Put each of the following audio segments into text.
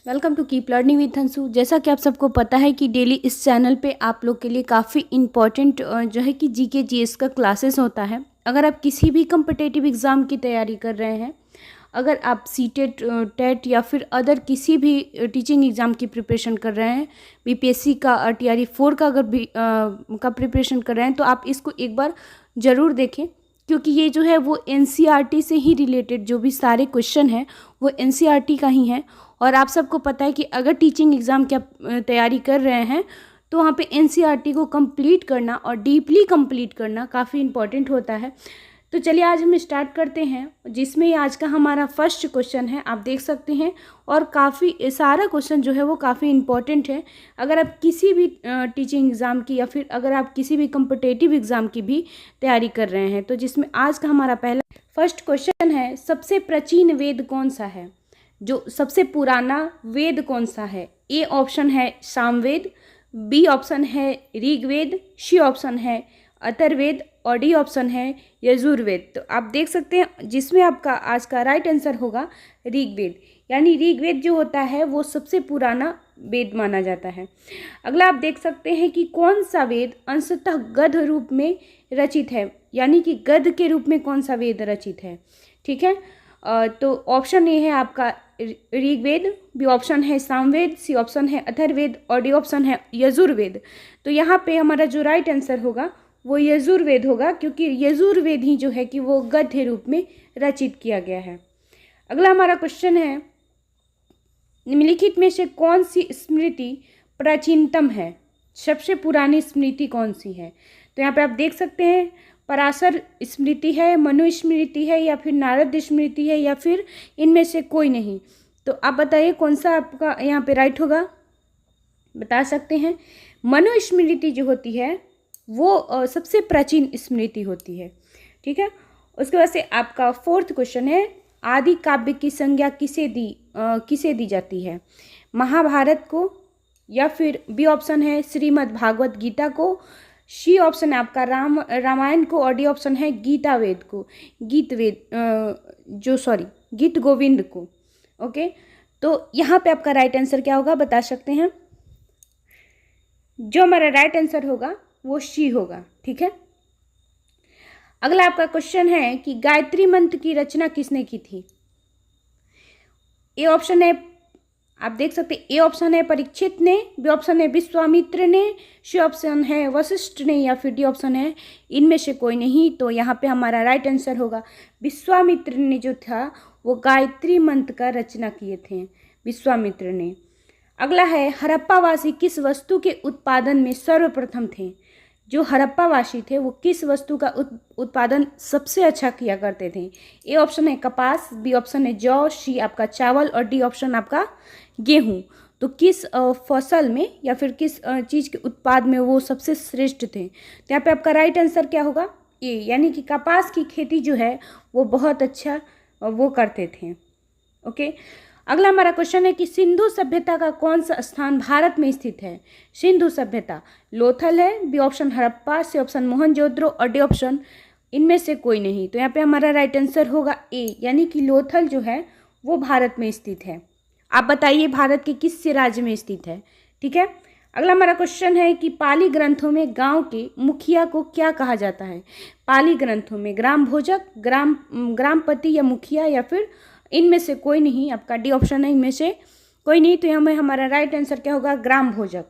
Welcome to keep learning with Hansu. जैसा कि आप सबको पता है कि डेली इस चैनल पे आप लोग के लिए काफ़ी इम्पॉर्टेंट जो है कि जीके जीएस का क्लासेस होता है। अगर आप किसी भी कम्पिटेटिव एग्ज़ाम की तैयारी कर रहे हैं, अगर आप सीटेट टेट या फिर अदर किसी भी टीचिंग एग्ज़ाम की प्रिपरेशन कर रहे हैं, बीपीएससी का टीआरई 4 का अगर भी का प्रिपरेशन कर रहे हैं, तो आप इसको एक बार ज़रूर देखें, क्योंकि ये जो है वो एनसीईआरटी से ही रिलेटेड जो भी सारे क्वेश्चन हैं वो एनसीईआरटी का ही है। और आप सबको पता है कि अगर टीचिंग एग्ज़ाम की आप तैयारी कर रहे हैं तो वहाँ पे एनसीईआरटी को कंप्लीट करना और डीपली कंप्लीट करना काफ़ी इम्पॉर्टेंट होता है। तो चलिए आज हम स्टार्ट करते हैं, जिसमें आज का हमारा फर्स्ट क्वेश्चन है। आप देख सकते हैं और काफ़ी सारा क्वेश्चन जो है वो काफ़ी इम्पॉर्टेंट है। अगर आप किसी भी टीचिंग एग्ज़ाम की या फिर अगर आप किसी भी कम्पिटेटिव एग्ज़ाम की भी तैयारी कर रहे हैं, तो जिसमें आज का हमारा पहला फर्स्ट क्वेश्चन है, सबसे प्राचीन वेद कौन सा है? जो सबसे पुराना वेद कौन सा है? ए ऑप्शन है सामवेद, बी ऑप्शन है ऋग्वेद, सी ऑप्शन है अथर्ववेद और डी ऑप्शन है यजुर्वेद। तो आप देख सकते हैं जिसमें आपका आज का राइट आंसर होगा ऋग्वेद। यानी ऋग्वेद जो होता है वो सबसे पुराना वेद माना जाता है। अगला आप देख सकते हैं कि कौन सा वेद अंशतः गद्य रूप में रचित है, यानी कि गद्य के रूप में कौन सा वेद रचित है। ठीक है, तो ऑप्शन ए है आपका ऋग्वेद, बी ऑप्शन है सामवेद, सी ऑप्शन है अथर्ववेद और डी ऑप्शन है यजुर्वेद। तो यहाँ पे हमारा जो राइट आंसर होगा वो यजुर्वेद होगा, क्योंकि यजुर्वेद ही जो है कि वो गद्य रूप में रचित किया गया है। अगला हमारा क्वेश्चन है, निम्नलिखित में से कौन सी स्मृति प्राचीनतम है? सबसे पुरानी स्मृति कौन सी है? तो यहाँ पे आप देख सकते हैं पराशर स्मृति है, मनु स्मृति है या फिर नारद स्मृति है या फिर इनमें से कोई नहीं। तो आप बताइए कौन सा आपका यहाँ पे राइट होगा, बता सकते हैं। मनु स्मृति जो होती है वो सबसे प्राचीन स्मृति होती है। ठीक है, उसके बाद से आपका फोर्थ क्वेश्चन है, आदि काव्य की संज्ञा किसे दी जाती है? महाभारत को, या फिर बी ऑप्शन है श्रीमद् भागवत गीता को, सी ऑप्शन है आपका रामायण को और डी ऑप्शन है गीता वेद को, गीत गोविंद को। ओके, तो यहाँ पे आपका राइट आंसर क्या होगा, बता सकते हैं। जो हमारा राइट आंसर होगा वो सी होगा। ठीक है, अगला आपका क्वेश्चन है कि गायत्री मंत्र की रचना किसने की थी? ए ऑप्शन है, आप देख सकते हैं, ए ऑप्शन है परीक्षित ने, बी ऑप्शन है विश्वामित्र ने, सी ऑप्शन है वशिष्ठ ने या फिर डी ऑप्शन है इनमें से कोई नहीं। तो यहाँ पे हमारा राइट आंसर होगा विश्वामित्र ने जो था वो गायत्री मंत्र का रचना किए थे, विश्वामित्र ने। अगला है, हड़प्पावासी किस वस्तु के उत्पादन में सर्वप्रथम थे? जो हड़प्पावासी थे वो किस वस्तु का उत्पादन सबसे अच्छा किया करते थे? ए ऑप्शन है कपास, बी ऑप्शन है जौ, सी आपका चावल और डी ऑप्शन आपका गेहूं। तो किस फसल में या फिर किस चीज़ के उत्पाद में वो सबसे श्रेष्ठ थे? तो यहाँ पे आपका राइट आंसर क्या होगा, ए, यानी कि कपास की खेती जो है वो बहुत अच्छा वो करते थे। ओके, अगला हमारा क्वेश्चन है कि सिंधु सभ्यता का कौन सा स्थान भारत में स्थित है? सिंधु सभ्यता लोथल है, B option Harappa, C option Mohenjodaro और डी ऑप्शन इनमें से कोई नहीं। तो यहाँ पे हमारा राइट आंसर होगा ए, यानी कि लोथल जो है वो भारत में स्थित है। आप बताइए भारत के किस राज्य में स्थित है? ठीक है, अगला हमारा क्वेश्चन है कि पाली ग्रंथों में गांव के मुखिया को क्या कहा जाता है? पाली ग्रंथों में ग्राम भोजक, ग्रामपति या मुखिया या फिर इनमें से कोई नहीं। आपका डी ऑप्शन है इनमें से कोई नहीं। तो हमें हमारा राइट आंसर क्या होगा, ग्राम भोजक।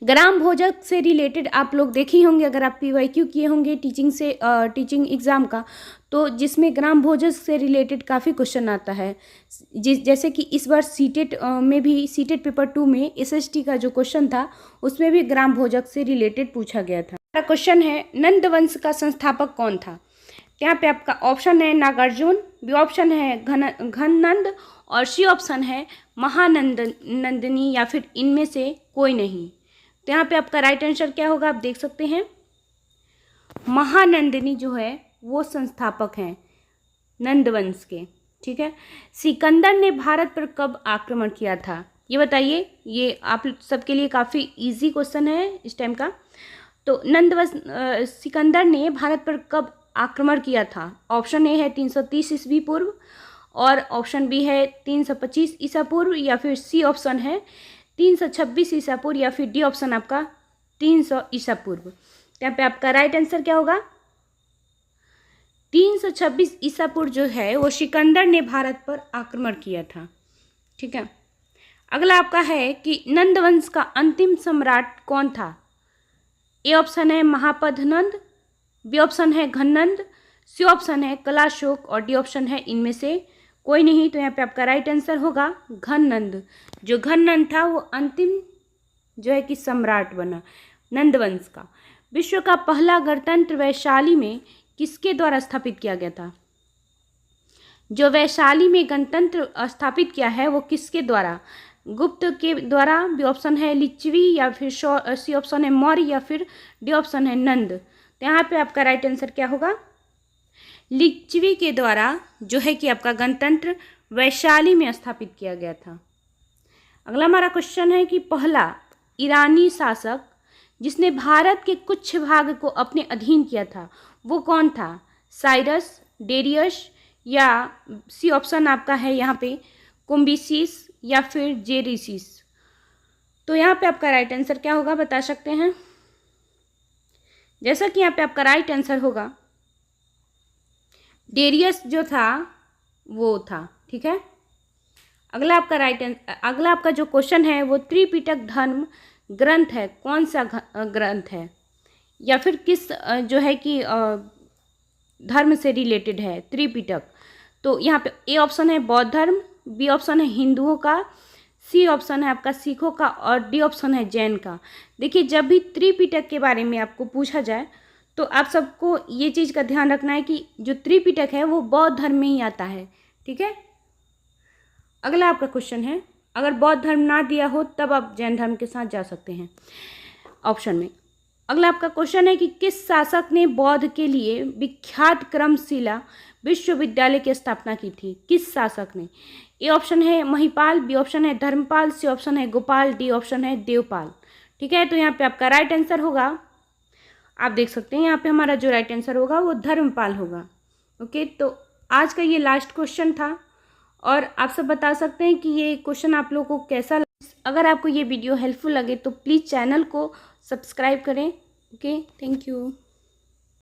ग्राम भोजक से रिलेटेड आप लोग देखे होंगे, अगर आप पीवाईक्यू किए होंगे टीचिंग एग्जाम का, तो जिसमें ग्राम भोजक से रिलेटेड काफ़ी क्वेश्चन आता है। जैसे कि इस बार सीटेट में भी, सीटेट पेपर 2 में एसएसटी का जो क्वेश्चन था उसमें भी ग्राम भोजक से रिलेटेड पूछा गया था। क्वेश्चन है, नंद वंश का संस्थापक कौन था? यहाँ पे आपका ऑप्शन है नागार्जुन, बी ऑप्शन है घननंद और सी ऑप्शन है महानंदनी या फिर इनमें से कोई नहीं। तो यहाँ पे आपका राइट आंसर क्या होगा, आप देख सकते हैं महानंदनी जो है वो संस्थापक हैं नंदवंश के। ठीक है, सिकंदर ने भारत पर कब आक्रमण किया था? ये बताइए, ये आप सबके लिए काफ़ी इजी क्वेश्चन है इस टाइम का। तो सिकंदर ने भारत पर कब आक्रमण किया था? ऑप्शन ए है 330 ईस्वी पूर्व, और ऑप्शन बी है 325 ईसा पूर्व, या फिर सी ऑप्शन है 326 ईसा पूर्व, या फिर डी ऑप्शन आपका 300 ईसा पूर्व। यहाँ पे आपका राइट आंसर क्या होगा? 326 ईसा पूर्व जो है वो सिकंदर ने भारत पर आक्रमण किया था। ठीक है, अगला आपका है कि नंद वंश का अंतिम सम्राट कौन था? ए ऑप्शन है महापद्नंद, बी ऑप्शन है घननंद, सी ऑप्शन है कलाशोक, और डी ऑप्शन है इनमें से कोई नहीं। तो यहाँ पे आपका राइट आंसर होगा घननंद। जो घननंद था वो अंतिम जो है कि सम्राट बना नंदवंश का। विश्व का पहला गणतंत्र वैशाली में किसके द्वारा स्थापित किया गया था? जो वैशाली में गणतंत्र स्थापित किया है वो किसके द्वारा? गुप्त के द्वारा, बी ऑप्शन है लिच्छवी, या फिर सी ऑप्शन है मौर्य, या फिर डी ऑप्शन है नंद। तो यहाँ पे आपका राइट आंसर क्या होगा? लिच्छवी के द्वारा जो है कि आपका गणतंत्र वैशाली में स्थापित किया गया था। अगला हमारा क्वेश्चन है कि पहला ईरानी शासक जिसने भारत के कुछ भाग को अपने अधीन किया था वो कौन था? साइरस, डेरियस, या सी ऑप्शन आपका है यहाँ पे कुम्बिसिस, या फिर जेरिसिस। तो यहाँ पे आपका राइट आंसर क्या होगा बता सकते हैं? जैसा कि यहाँ पे आपका राइट आंसर होगा डेरियस जो था वो था। ठीक है, अगला आपका जो क्वेश्चन है वो त्रिपिटक धर्म ग्रंथ है, कौन सा ग्रंथ है, या फिर किस जो है कि धर्म से रिलेटेड है त्रिपिटक? तो यहाँ पे ए ऑप्शन है बौद्ध धर्म, बी ऑप्शन है हिंदुओं का, सी ऑप्शन है आपका सिखों का, और डी ऑप्शन है जैन का। देखिए, जब भी त्रिपिटक के बारे में आपको पूछा जाए तो आप सबको ये चीज़ का ध्यान रखना है कि जो त्रिपिटक है वो बौद्ध धर्म में ही आता है। ठीक है, अगला आपका क्वेश्चन है, अगर बौद्ध धर्म ना दिया हो तब आप जैन धर्म के साथ जा सकते हैं ऑप्शन में। अगला आपका क्वेश्चन है कि किस शासक ने बौद्ध के लिए विख्यात क्रमशिला विश्वविद्यालय की स्थापना की थी? किस शासक ने? ए ऑप्शन है महिपाल, बी ऑप्शन है धर्मपाल, सी ऑप्शन है गोपाल, डी ऑप्शन है देवपाल। ठीक है, तो यहाँ पे आपका राइट आंसर होगा, आप देख सकते हैं यहाँ पे हमारा जो राइट आंसर होगा वो धर्मपाल होगा। ओके, तो आज का ये लास्ट क्वेश्चन था, और आप सब बता सकते हैं कि ये क्वेश्चन आप लोगों को कैसा लगा। अगर आपको ये वीडियो हेल्पफुल लगे तो प्लीज़ चैनल को सब्सक्राइब करें। Okay, thank you.